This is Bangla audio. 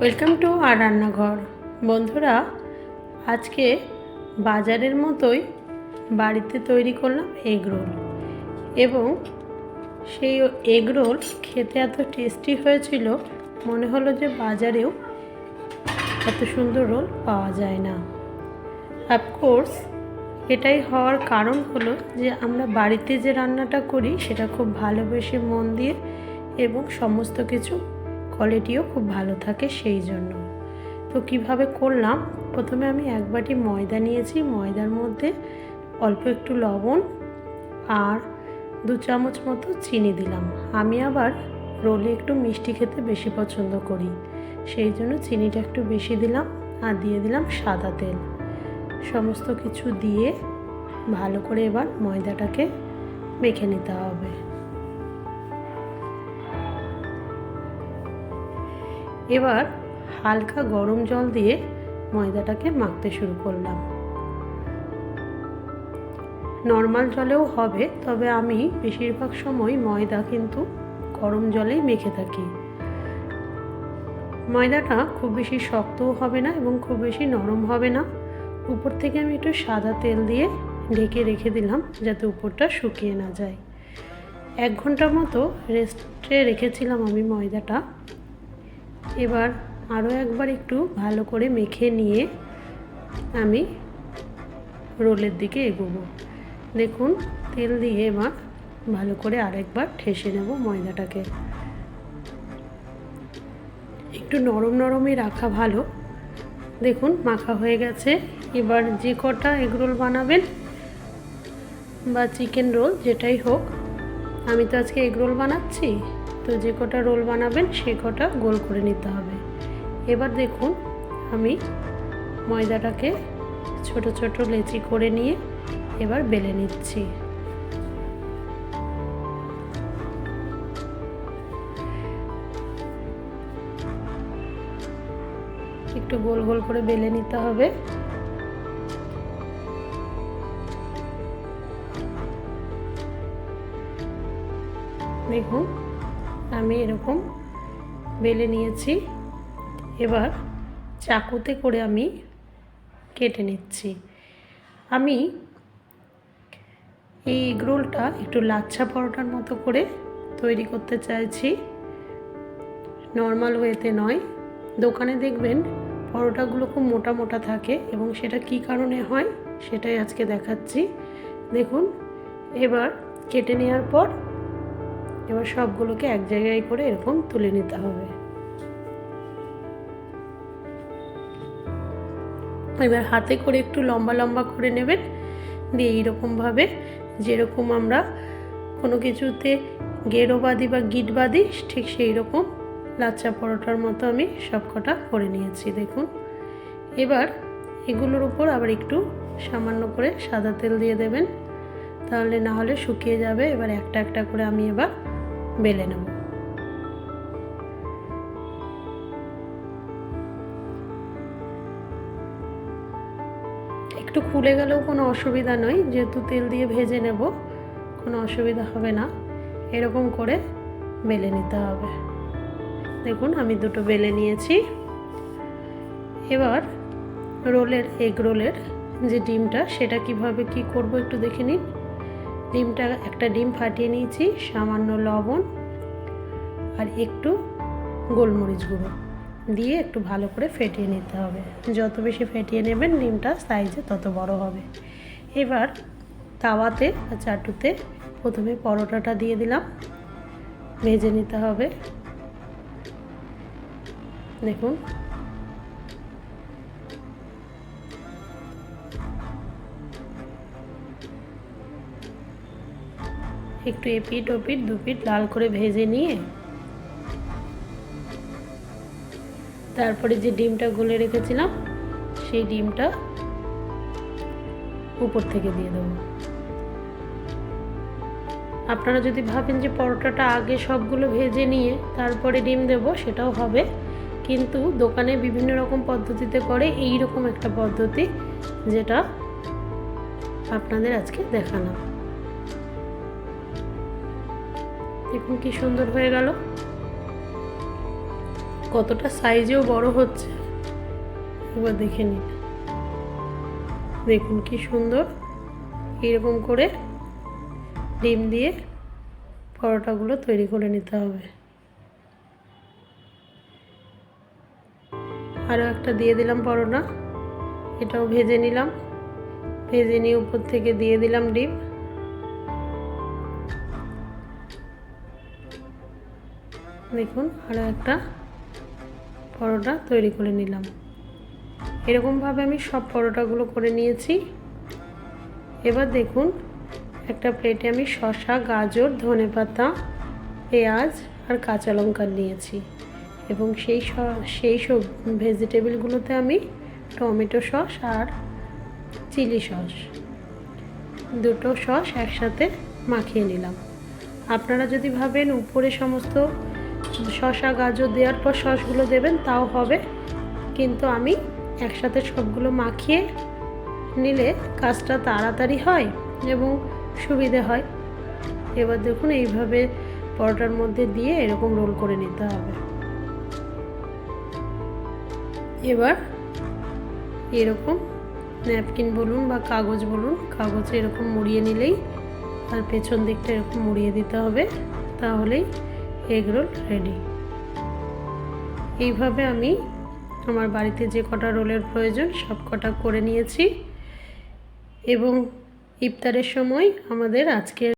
ওয়েলকাম টু আর রান্নাঘর। বন্ধুরা, আজকে বাজারের মতোই বাড়িতে তৈরি করলাম এগ রোল, এবং সেই এগ রোল খেতে এত টেস্টি হয়েছিল, মনে হলো যে বাজারেও এত সুন্দর রোল পাওয়া যায় না। অফকোর্স এটাই হওয়ার কারণ হলো যে আমরা বাড়িতে যে রান্নাটা করি সেটা খুব ভালোবেসে মন দিয়ে, এবং সমস্ত কিছু কোয়ালিটিও খুব ভালো থাকে সেই জন্য। তো কিভাবে করলাম, প্রথমে আমি এক বাটি ময়দা নিয়েছি, ময়দার মধ্যে অল্প একটু লবণ আর 2 চামচ মতো চিনি দিলাম। আমি আবার রোলে একটু মিষ্টি খেতে বেশি পছন্দ করি, সেই জন্য চিনিটা একটু বেশি দিলাম, আর দিয়ে দিলাম সাদা তেল। সমস্ত কিছু দিয়ে ভালো করে এবার ময়দাটাকে মেখে নিতে হবে। এবার হালকা গরম জল দিয়ে ময়দাটাকে মাখতে শুরু করলাম। নর্মাল জলেও হবে, তবে আমি বেশিরভাগ সময় ময়দা কিন্তু গরম জলেই মেখে থাকি। ময়দাটা খুব বেশি শক্তও হবে না এবং খুব বেশি নরম হবে না। উপর থেকে আমি একটু সাদা তেল দিয়ে ঢেকে রেখে দিলাম যাতে উপরটা শুকিয়ে না যায়। 1 ঘন্টার মতো রেস্টে রেখেছিলাম আমি ময়দাটা। এবার আরও একবার একটু ভালো করে মেখে নিয়ে আমি রোলের দিকে এগোবো। দেখুন, তেল দিয়ে এবার ভালো করে আরেকবার ঠেসে নেব ময়দাটাকে। একটু নরম নরমই রাখা ভালো। দেখুন, মাখা হয়ে গেছে। এবার যে কটা এগরোল বানাবেন বা চিকেন রোল যেটাই হোক, আমি তো আজকে এগরোল বানাচ্ছি, তো যে কটা রোল বানাবেন সে কটা গোল করে নিতে হবে। এবার দেখুন, আমি ময়দাটাকে ছোট ছোট লেচি করে নিয়ে এবার বেলে নিচ্ছি। একটু গোল গোল করে বেলে নিতে হবে। দেখুন, আমি এরকম বেলে নিয়েছি। এবার চাকুতে করে আমি কেটে নিচ্ছি। আমি এই এগরোলটা একটু লাচ্ছা পরোটার মতো করে তৈরি করতে চাইছি, নর্মাল ওয়েতে নয়। দোকানে দেখবেন পরোটাগুলো খুব মোটা মোটা থাকে, এবং সেটা কী কারণে হয় সেটাই আজকে দেখাচ্ছি। দেখুন, এবার কেটে নেওয়ার পর এবার সবগুলোকে এক জায়গায় করে এরকম তুলে নিতে হবে। এবার হাতে করে একটু লম্বা লম্বা করে নেবেন, দিয়ে এইরকমভাবে যেরকম আমরা কোনো কিছুতে গেরো বাঁধি বা গিট বাঁধি, ঠিক সেই রকম লাচ্ছা পরোটার মতো আমি সবকটা করে নিয়েছি। দেখুন, এবার এগুলোর উপর আবার একটু সামান্য করে সাদা তেল দিয়ে দেবেন, তাহলে না হলে শুকিয়ে যাবে। এবার একটা একটা করে আমি এবার বেলে নেব। একটু খুলে গেলেও কোনো অসুবিধা নয়, যেহেতু তেল দিয়ে ভেজে নেব, কোনো অসুবিধা হবে না। এরকম করে বেলে নিতে হবে। দেখুন, আমি দুটো বেলে নিয়েছি। এবার এগ রোলের যে ডিমটা, সেটা কিভাবে কি করব একটু দেখে নিন। একটা ডিম ফাটিয়ে নিয়েছি, সামান্য লবণ আর একটু গোলমরিচ গুঁড়ো দিয়ে একটু ভালো করে ফেটিয়ে নিতে হবে। যত বেশি ফেটিয়ে নেবেন ডিমটা সাইজে তত বড় হবে। এবার তাওয়াতে বা চাটুতে প্রথমে পরোটাটা দিয়ে দিলাম, ভেজে নিতে হবে। দেখুন, একটু এপিট ওপিট দুপিট লাল করে ভেজে নিয়ে তারপরে যে ডিমটা গুলে রেখেছিলাম সেই ডিমটা উপর থেকে দিয়ে দেবো। আপনারা যদি ভাবেন যে পরোটাটা আগে সবগুলো ভেজে নিয়ে তারপরে ডিম দেব, সেটাও হবে, কিন্তু দোকানে বিভিন্ন রকম পদ্ধতিতে করে, এই রকম একটা পদ্ধতি যেটা আপনাদের আজকে দেখালাম। দেখুন কি সুন্দর হয়ে গেল। কতটা সাইজেও বড় হচ্ছে একবার দেখে নিন। দেখুন কি সুন্দর। এরকম করে ডিম দিয়ে পরোটাগুলো তৈরি করে নিতে হবে। আরও একটা দিয়ে দিলাম পরোটা, এটাও ভেজে নিলাম। ভেজে নিয়ে উপর থেকে দিয়ে দিলাম ডিম। দেখুন আরও একটা পরোটা তৈরি করে নিলাম। এরকমভাবে আমি সব পরোটাগুলো করে নিয়েছি। এবার দেখুন একটা প্লেটে আমি শসা, গাজর, ধনেপাতা, পেঁয়াজ আর কাঁচা লঙ্কা নিয়েছি এবং সেই সব ভেজিটেবলগুলোতে আমি টমেটো সস আর চিলি সস, দুটো সস একসাথে মাখিয়ে নিলাম। আপনারা যদি ভাবেন উপরে সমস্ত শসা গাজর দেওয়ার পর সসগুলো দেবেন তাও হবে, কিন্তু আমি একসাথে সবগুলো মাখিয়ে নিলে কাজটা তাড়াতাড়ি হয় এবং সুবিধে হয়। এবার দেখুন এইভাবে পরোটার মধ্যে দিয়ে এরকম রোল করে নিতে হবে। এবার এরকম ন্যাপকিন বলুন বা কাগজ বলুন, কাগজে এরকম মুড়িয়ে নিলেই আর পেছন দিকটা এরকম মুড়িয়ে দিতে হবে, তাহলেই এগরোল রেডি। এইভাবে আমি আমার বাড়িতে যে কটা রোলের প্রয়োজন সব কটা করে নিয়েছি এবং ইফতারের সময় আমাদের আজকে